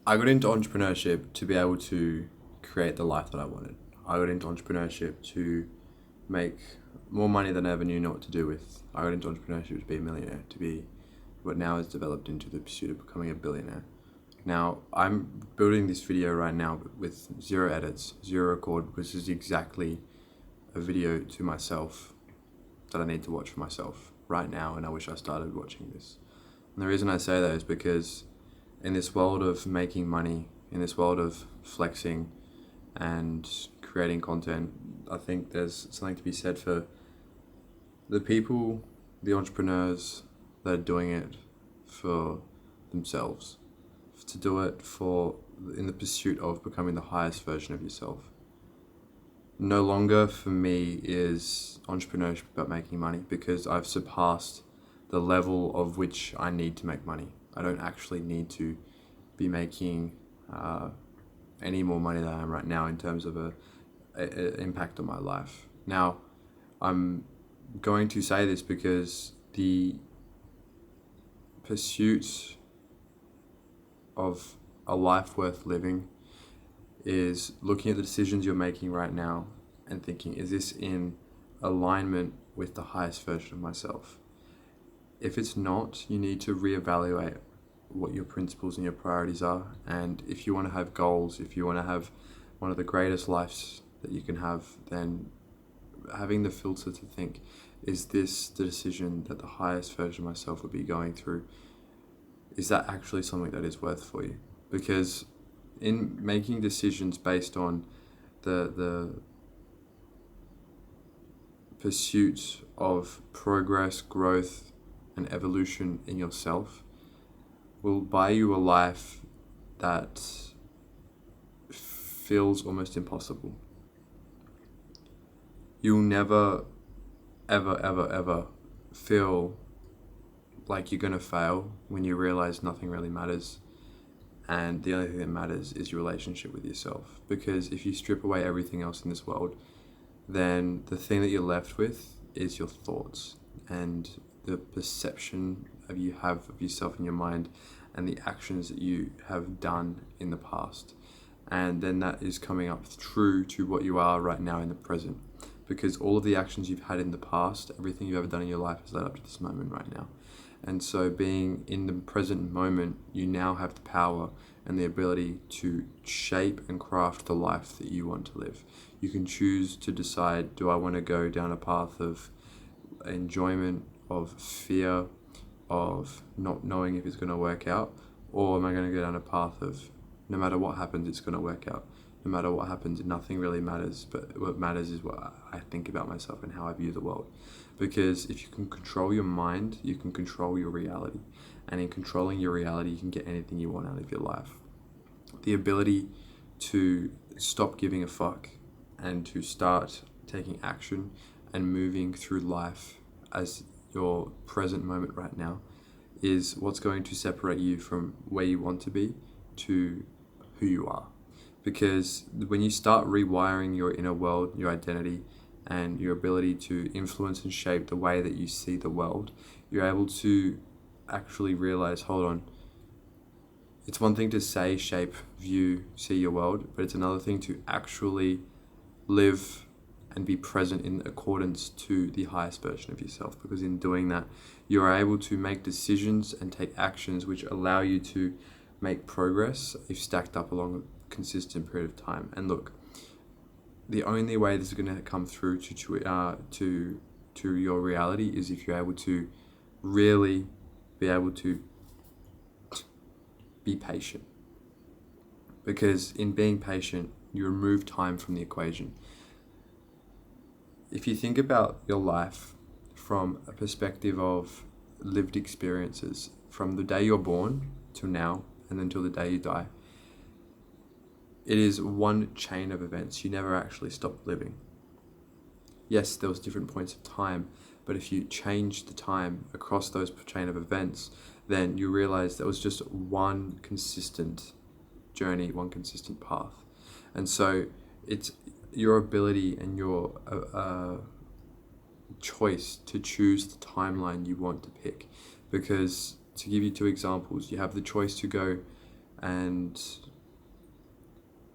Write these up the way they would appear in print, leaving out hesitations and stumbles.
I got into entrepreneurship to be able to create the life that I wanted. I got into entrepreneurship to make more money than I ever knew what to do with. I got into entrepreneurship to be a millionaire, to be what now has developed into the pursuit of becoming a billionaire. Now, I'm building this video right now with zero edits, zero record, because this is exactly a video to myself that I need to watch for myself right now, and I wish I started watching this. And the reason I say that is because in this world of making money, in this world of flexing and creating content, I think there's something to be said for the people, the entrepreneurs that are doing it for themselves, to do it for in the pursuit of becoming the highest version of yourself. No longer for me is entrepreneurship about making money, because I've surpassed the level of which I need to make money. I don't actually need to be making any more money than I am right now in terms of a impact on my life. Now, I'm going to say this because the pursuit of a life worth living is looking at the decisions you're making right now and thinking, is this in alignment with the highest version of myself? If it's not, you need to reevaluate what your principles and your priorities are. And if you want to have goals, if you want to have one of the greatest lives that you can have, then having the filter to think, is this the decision that the highest version of myself would be going through? Is that actually something that is worth for you? Because in making decisions based on the pursuit of progress, growth, and evolution in yourself will buy you a life that feels almost impossible. You'll never, ever feel like you're gonna fail when you realize nothing really matters, and the only thing that matters is your relationship with yourself. Because if you strip away everything else in this world, then the thing that you're left with is your thoughts and the perception of you have of yourself in your mind, and the actions that you have done in the past. And then that is coming up true to what you are right now in the present. Because all of the actions you've had in the past, everything you've ever done in your life has led up to this moment right now. And so being in the present moment, you now have the power and the ability to shape and craft the life that you want to live. You can choose to decide, do I want to go down a path of enjoyment, of fear, of not knowing if it's going to work out, or am I going to go down a path of no matter what happens, it's going to work out. No matter what happens, nothing really matters, but what matters is what I think about myself and how I view the world. Because if you can control your mind, you can control your reality. And in controlling your reality, you can get anything you want out of your life. The ability to stop giving a fuck and to start taking action and moving through life as your present moment right now is what's going to separate you from where you want to be to who you are. Because when you start rewiring your inner world, your identity, and your ability to influence and shape the way that you see the world, you're able to actually realize, hold on, it's one thing to say, shape, view, see your world, but it's another thing to actually live and be present in accordance to the highest version of yourself. Because in doing that, you are able to make decisions and take actions which allow you to make progress if stacked up along a consistent period of time. And look, the only way this is going to come through to your reality is if you're able to really be able to be patient. Because in being patient, you remove time from the equation. If you think about your life from a perspective of lived experiences, from the day you're born till now and until the day you die, it is one chain of events. You never actually stop living. Yes, there was different points of time, but if you change the time across those chain of events, then you realize there was just one consistent journey, one consistent path. And so it's your ability and your choice to choose the timeline you want to pick. Because to give you two examples, you have the choice to go and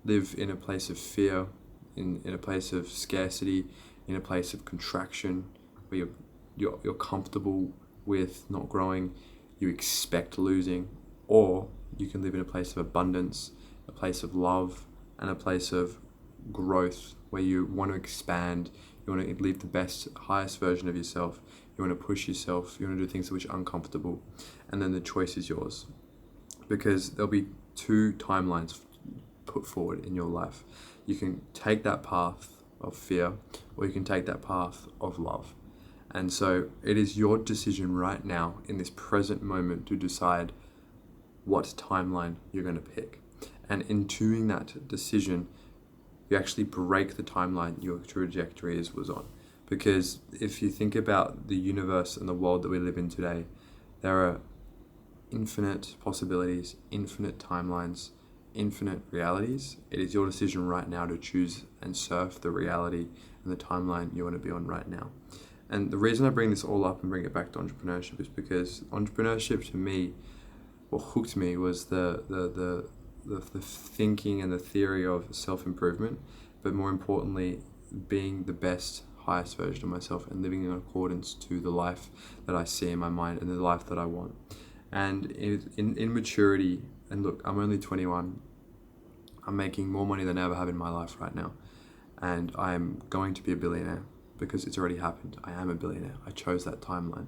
live in a place of fear, in a place of scarcity, in a place of contraction, where you're comfortable with not growing, you expect losing, or you can live in a place of abundance, a place of love, and a place of growth, where you want to expand, you want to live the best, highest version of yourself, you want to push yourself, you want to do things which are uncomfortable, and then the choice is yours. Because there'll be two timelines put forward in your life. You can take that path of fear, or you can take that path of love. And so it is your decision right now, in this present moment, to decide what timeline you're going to pick. And in doing that decision, you actually break the timeline your trajectory was on. Because if you think about the universe and the world that we live in today, there are infinite possibilities, infinite timelines, infinite realities. It is your decision right now to choose and surf the reality and the timeline you want to be on right now. And the reason I bring this all up and bring it back to entrepreneurship is because entrepreneurship, to me, what hooked me was the thinking and the theory of self-improvement, but more importantly, being the best, highest version of myself and living in accordance to the life that I see in my mind and the life that I want. And in maturity, and look, I'm only 21, I'm making more money than I ever have in my life right now, and I am going to be a billionaire because it's already happened. I am a billionaire. I chose that timeline.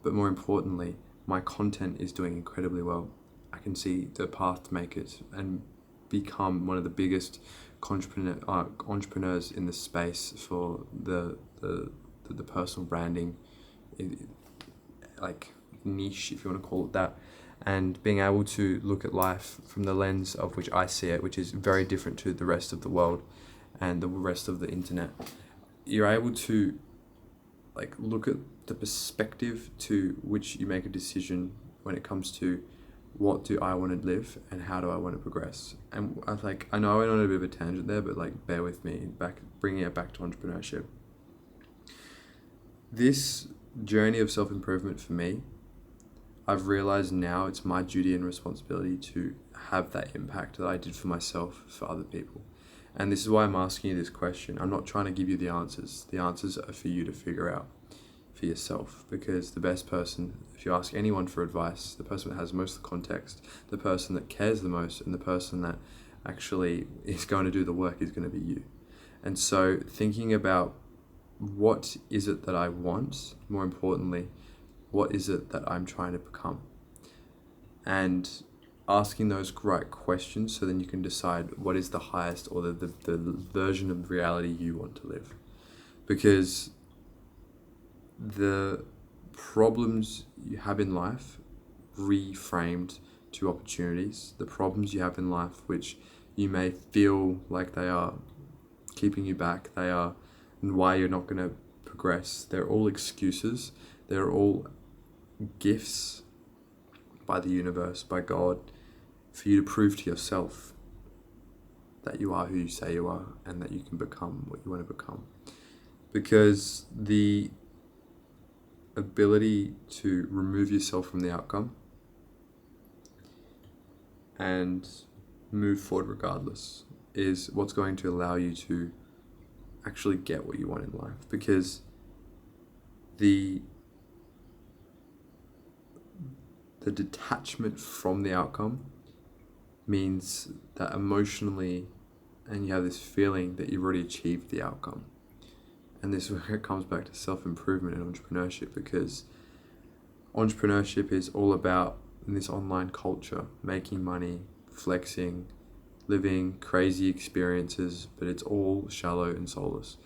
But more importantly, my content is doing incredibly well. I can see the path to make it and become one of the biggest entrepreneurs in the space for the personal branding, like niche, if you want to call it that, and being able to look at life from the lens of which I see it, which is very different to the rest of the world and the rest of the internet. You're able to look at the perspective to which you make a decision when it comes to what do I want to live and how do I want to progress. And I know I went on a bit of a tangent there, but bear with me, bringing it back to entrepreneurship. This journey of self-improvement for me, I've realized now it's my duty and responsibility to have that impact that I did for myself, for other people. And this is why I'm asking you this question. I'm not trying to give you the answers. The answers are for you to figure out for yourself, because the best person, if you ask anyone for advice, the person that has most of the context, the person that cares the most, and the person that actually is going to do the work is going to be you. And so thinking about what is it that I want, more importantly, what is it that I'm trying to become? And asking those right questions, so then you can decide what is the highest or the version of reality you want to live. Because the problems you have in life reframed to opportunities, the problems you have in life which you may feel like they are keeping you back, they are why you're not going to progress, they're all excuses, they're all gifts by the universe, by God, for you to prove to yourself that you are who you say you are and that you can become what you want to become. Because the ability to remove yourself from the outcome and move forward regardless is what's going to allow you to actually get what you want in life. Because the detachment from the outcome means that emotionally, and you have this feeling that you've already achieved the outcome. And this is where it comes back to self-improvement and entrepreneurship, because entrepreneurship is all about, in this online culture, making money, flexing, living crazy experiences, but it's all shallow and soulless.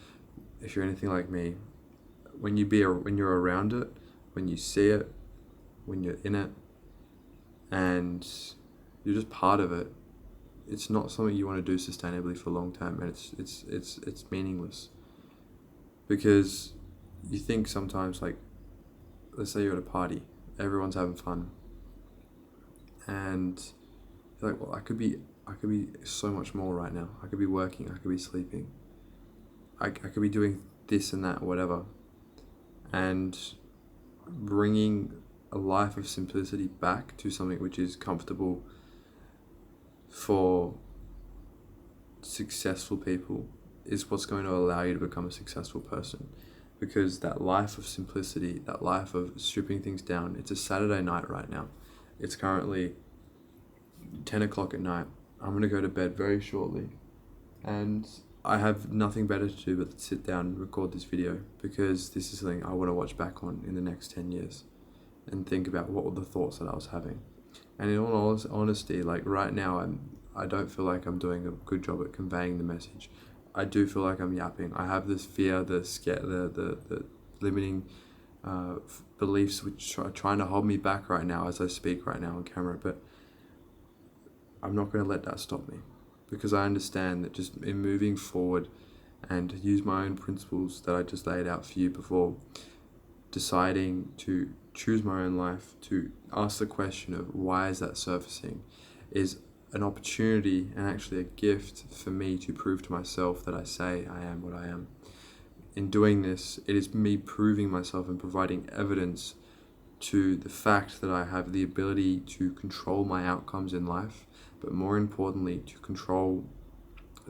If you're anything like me, when you're around it, when you see it, when you're in it, and you're just part of it, it's not something you want to do sustainably for long term, and it's meaningless. Because you think sometimes, let's say you're at a party, everyone's having fun, and you're like, well, I could be so much more right now. I could be working, I could be sleeping, I could be doing this and that, whatever. And bringing a life of simplicity back to something which is comfortable for successful people is what's going to allow you to become a successful person. Because that life of simplicity, that life of stripping things down, it's a Saturday night right now. It's currently 10 o'clock at night. I'm going to go to bed very shortly. And I have nothing better to do but sit down and record this video, because this is something I want to watch back on in the next 10 years and think about what were the thoughts that I was having. And in all honesty, like right now, I don't feel like I'm doing a good job at conveying the message. I do feel like I'm yapping. I have this fear, the limiting beliefs which are trying to hold me back right now as I speak right now on camera, but I'm not going to let that stop me, because I understand that just in moving forward and use my own principles that I just laid out for you before, deciding to choose my own life, to ask the question of why is that surfacing, is an opportunity and actually a gift for me to prove to myself that I say I am what I am. In doing this, it is me proving myself and providing evidence to the fact that I have the ability to control my outcomes in life, but more importantly, to control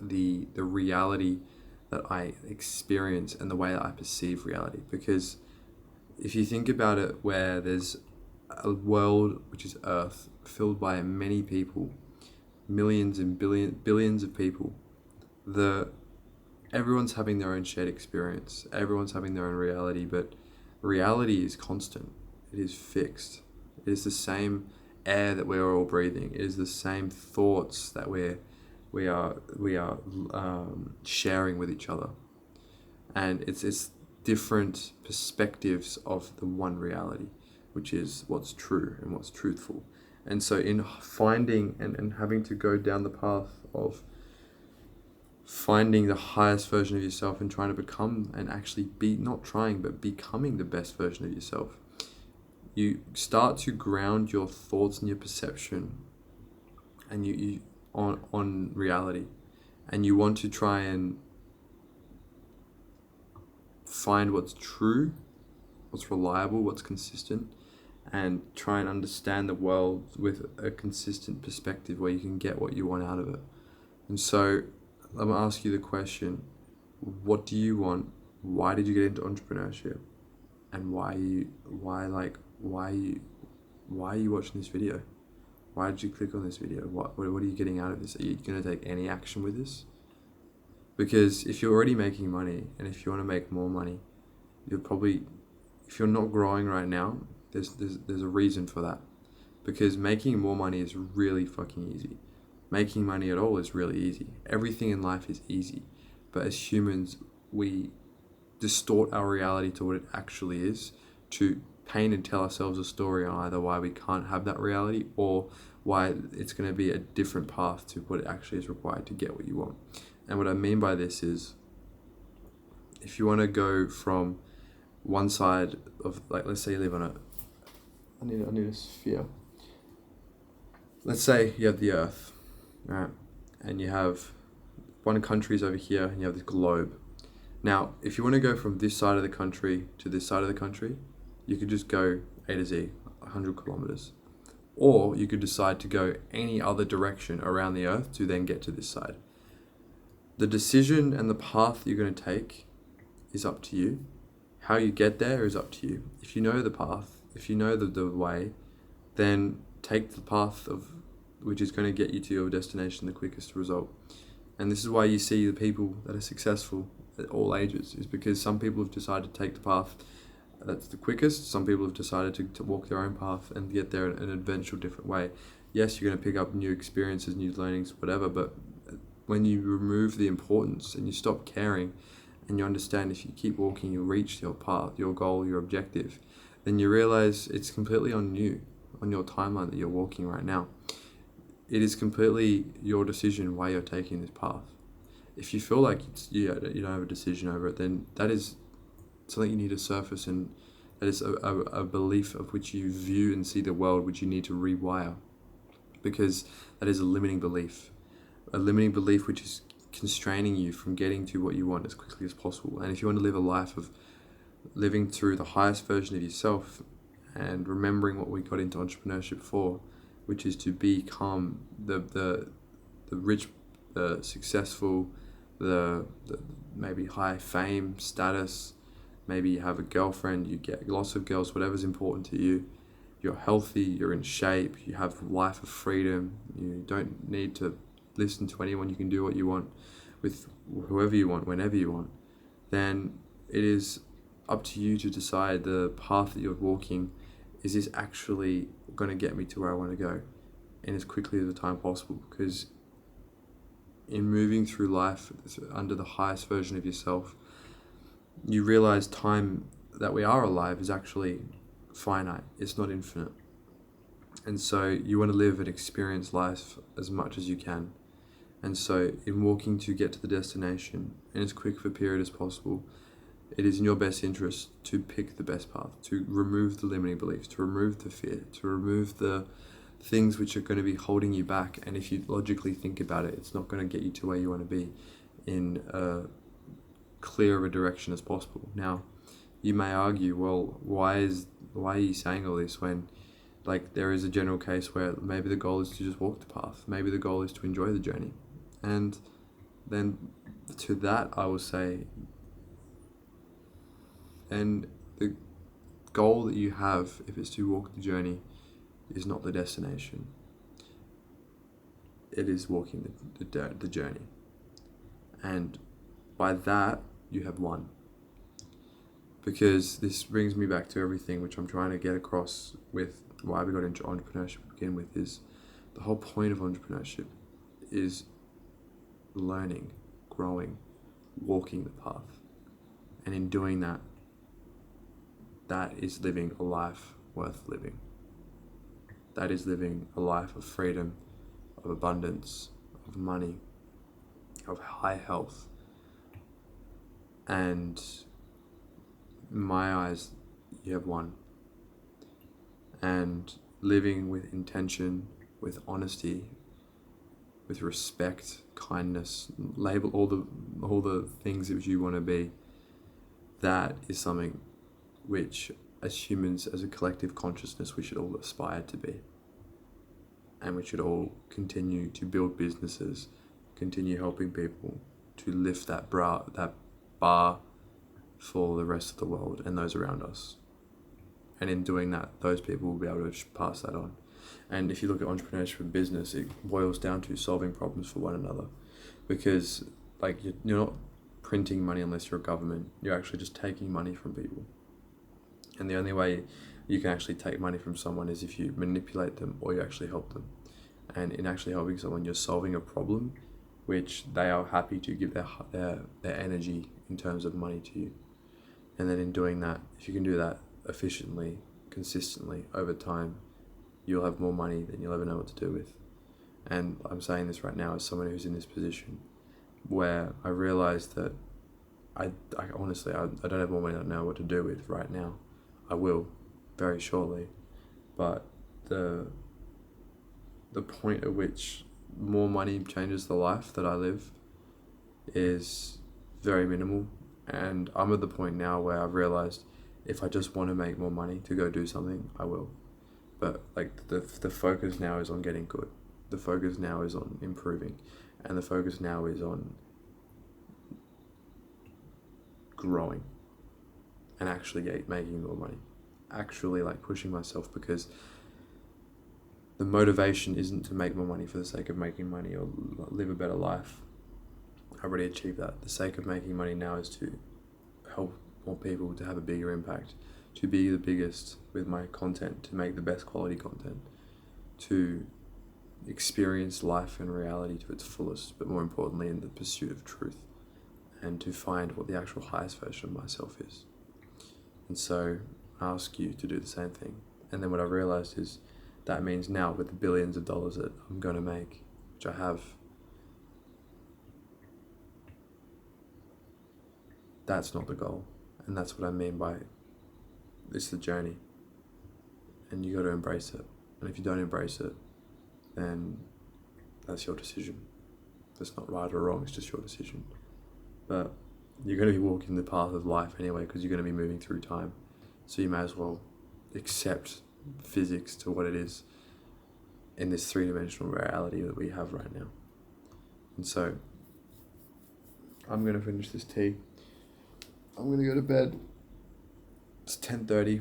the reality that I experience and the way that I perceive reality. Because if you think about it, where there's a world which is Earth, filled by many people, millions and billions of people, everyone's having their own shared experience, everyone's having their own reality, but reality is constant, it is fixed, it is the same air that we're all breathing, it is the same thoughts that we are sharing with each other, and it's different perspectives of the one reality, which is what's true and what's truthful. And so in finding and having to go down the path of finding the highest version of yourself and trying to become and actually be, not trying, but becoming the best version of yourself, you start to ground your thoughts and your perception and you on reality. And you want to try and find what's true, what's reliable, what's consistent, and try and understand the world with a consistent perspective where you can get what you want out of it. And so I'm gonna ask you the question: what do you want? Why did you get into entrepreneurship? And why are you watching this video? Why did you click on this video? What are you getting out of this? Are you gonna take any action with this? Because if you're already making money, and if you want to make more money, if you're not growing right now, there's a reason for that. Because making more money is really fucking easy. Making money at all is really easy. Everything in life is easy. But as humans, we distort our reality to what it actually is, to paint and tell ourselves a story on either why we can't have that reality, or why it's going to be a different path to what it actually is required to get what you want. And what I mean by this is, if you want to go from one side of, like, let's say you live on I need a sphere. Let's say you have the Earth, right? And you have one country's over here, and you have this globe. Now, if you want to go from this side of the country to this side of the country, you could just go A to Z, 100 kilometers. Or you could decide to go any other direction around the Earth to then get to this side. The decision and the path you're going to take is up to you. How you get there is up to you. If you know the path, if you know the way, then take the path which is going to get you to your destination the quickest result. And this is why you see the people that are successful at all ages, is because some people have decided to take the path that's the quickest. Some people have decided to walk their own path and get there in an eventual different way. Yes, you're going to pick up new experiences, new learnings, whatever, but when you remove the importance and you stop caring, and you understand if you keep walking, you'll reach your path, your goal, your objective, then you realize it's completely on you, on your timeline that you're walking right now. It is completely your decision why you're taking this path. If you feel like you don't have a decision over it, then that is something you need to surface, and that is a belief of which you view and see the world, which you need to rewire, because that is a limiting belief which is constraining you from getting to what you want as quickly as possible. And if you want to live a life of living through the highest version of yourself and remembering what we got into entrepreneurship for, which is to become the the rich, the successful, the maybe high fame, status. Maybe you have a girlfriend, you get lots of girls, whatever's important to you. You're healthy, you're in shape, you have a life of freedom. You don't need to listen to anyone. You can do what you want with whoever you want, whenever you want. Then it is up to you to decide the path that you're walking. Is this actually going to get me to where I want to go in as quickly as the time possible? Because in moving through life under the highest version of yourself, you realize time that we are alive is actually finite. It's not infinite. And so you want to live and experience life as much as you can. And so in walking to get to the destination in as quick of a period as possible, it is in your best interest to pick the best path, to remove the limiting beliefs, to remove the fear, to remove the things which are going to be holding you back. And if you logically think about it, it's not going to get you to where you want to be in a clear of a direction as possible. Now, you may argue, well, why are you saying all this when there is a general case where maybe the goal is to just walk the path. Maybe the goal is to enjoy the journey. And then to that, I will say, and the goal that you have, if it's to walk the journey, is not the destination. It is walking the journey. And by that, you have won. Because this brings me back to everything which I'm trying to get across with why we got into entrepreneurship to begin with, is the whole point of entrepreneurship is learning, growing, walking the path. And in doing that, that is living a life worth living. That is living a life of freedom, of abundance, of money, of high health. And in my eyes, you have won. And living with intention, with honesty, with respect, kindness, label all the things that you want to be, that is something which, as humans, as a collective consciousness, we should all aspire to be. And we should all continue to build businesses, continue helping people to lift that bar for the rest of the world and those around us. And in doing that, those people will be able to pass that on. And if you look at entrepreneurship and business, it boils down to solving problems for one another. Because you're not printing money unless you're a government. You're actually just taking money from people. And the only way you can actually take money from someone is if you manipulate them or you actually help them. And in actually helping someone, you're solving a problem which they are happy to give their energy in terms of money to you. And then in doing that, if you can do that efficiently, consistently, over time, you'll have more money than you'll ever know what to do with. And I'm saying this right now as someone who's in this position where I realized that I honestly don't have more money than I know what to do with right now. I will very shortly, but the point at which more money changes the life that I live is very minimal. And I'm at the point now where I've realized if I just want to make more money to go do something, I will. But the focus now is on getting good. The focus now is on improving. And the focus now is on growing and actually making more money. Actually pushing myself, because the motivation isn't to make more money for the sake of making money or live a better life. I've already achieved that. The sake of making money now is to help more people, to have a bigger impact, to be the biggest with my content, to make the best quality content, to experience life and reality to its fullest, but more importantly in the pursuit of truth, and to find what the actual highest version of myself is. And so I ask you to do the same thing. And then what I realized is that means now with the billions of dollars that I'm going to make, which I have, that's not the goal. And that's what I mean by it's the journey. And you got to embrace it. And if you don't embrace it, then that's your decision. It's not right or wrong, it's just your decision. But you're going to be walking the path of life anyway, because you're going to be moving through time. So you may as well accept physics to what it is in this three-dimensional reality that we have right now. And so I'm going to finish this tea. I'm going to go to bed. It's 10:30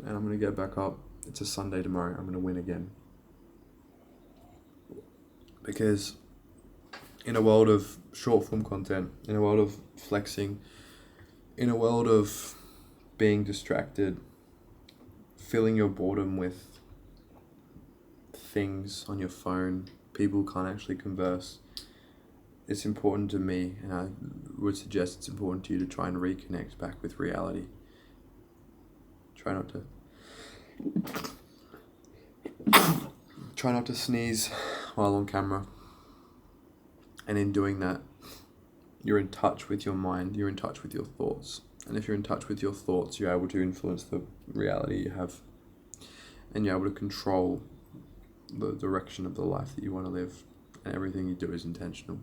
and I'm going to get back up. It's a Sunday tomorrow. I'm going to win again. Because in a world of short form content, in a world of flexing, in a world of being distracted, filling your boredom with things on your phone, people can't actually converse. It's important to me, and I would suggest it's important to you to try and reconnect back with reality. Try not to sneeze while on camera. And in doing that, you're in touch with your mind, you're in touch with your thoughts. And if you're in touch with your thoughts, you're able to influence the reality you have. And you're able to control the direction of the life that you want to live. And everything you do is intentional.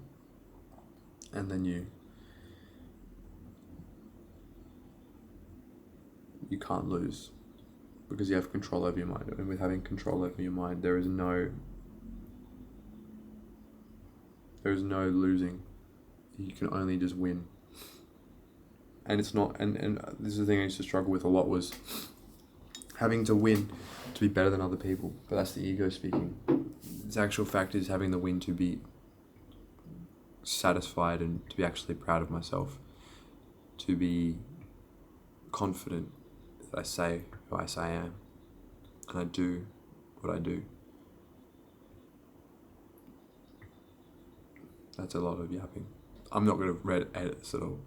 And then you can't lose, because you have control over your mind. And with having control over your mind, there is no losing. You can only just win. And it's not, and this is the thing I used to struggle with a lot, was having to win to be better than other people. But that's the ego speaking. The actual fact is having the win to be satisfied and to be actually proud of myself, to be confident that I say who I say I am, and I do what I do. That's a lot of yapping. I'm not going to edit this at all.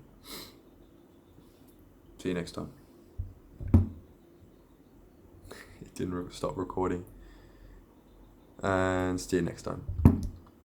See you next time. It didn't stop recording. And see you next time.